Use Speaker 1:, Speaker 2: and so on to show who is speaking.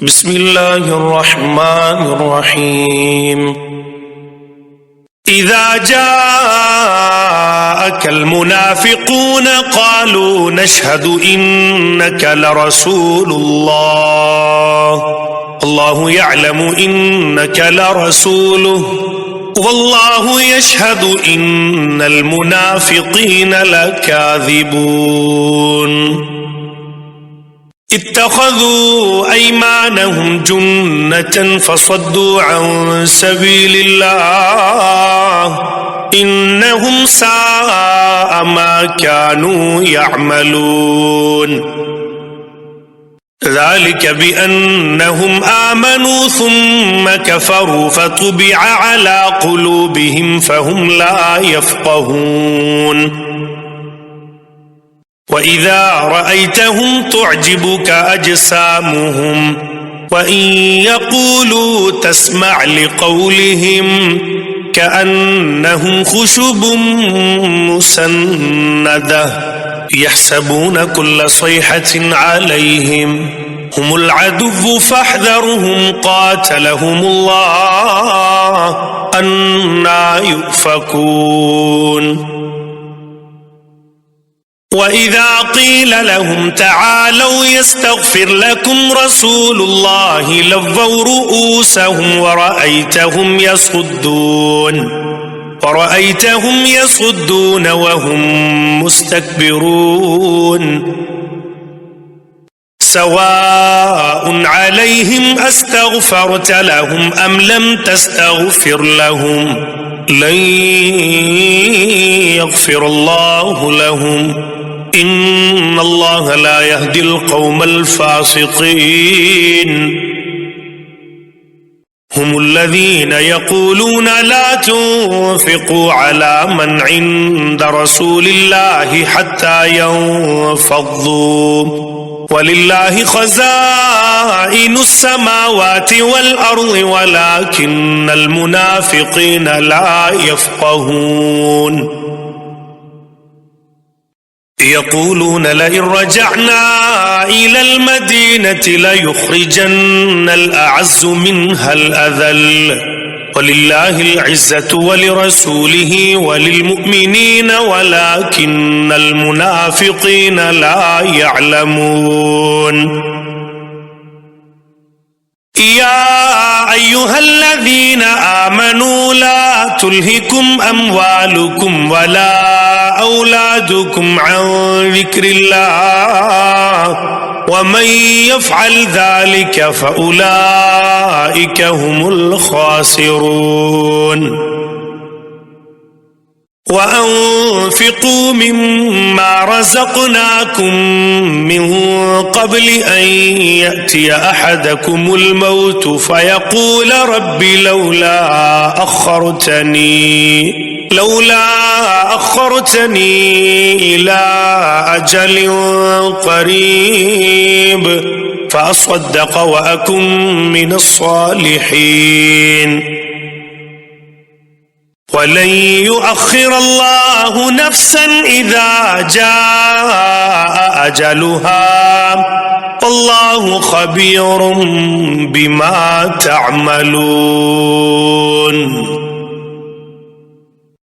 Speaker 1: بسم الله الرحمن الرحيم إذا جاءك المنافقون قالوا نشهد إنك لرسول الله الله يعلم إنك لرسوله والله يشهد إن المنافقين لكاذبون اتخذوا أيمانهم جنة فصدوا عن سبيل الله إنهم ساء ما كانوا يعملون ذلك بأنهم آمنوا ثم كفروا فطبع على قلوبهم فهم لا يفقهون وإذا رأيتهم تعجبك أجسامهم وإن يقولوا تسمع لقولهم كأنهم خشب مسندة يحسبون كل صيحة عليهم هم العدو فاحذرهم قاتلهم الله أنى يؤفكون وإذا قيل لهم تعالوا يستغفر لكم رسول الله لووا رؤوسهم ورأيتهم يصدون وهم مستكبرون سواء عليهم أستغفرت لهم أم لم تستغفر لهم لن يغفر الله لهم إن الله لا يهدي القوم الفاسقين هم الذين يقولون لا تنفقوا على من عند رسول الله حتى ينفضوا ولله خزائن السماوات والأرض ولكن المنافقين لا يفقهون يقولون لئن رجعنا إلى المدينة ليخرجن الأعز منها الأذل ولله العزة ولرسوله وللمؤمنين ولكن المنافقين لا يعلمون يا أيها الذين آمنوا لا تلهكم أموالكم ولا أولادكم عن ذكر الله ومن يفعل ذلك فأولئك هم الخاسرون وأنفقوا مما رزقناكم من قبل أن يأتي أحدكم الموت فيقول رب لولا أخرتني إلى أجل قريب فأصدق وأكن من الصالحين ولن يؤخر الله نفسا إذا جاء أجلها والله خبير بما تعملون.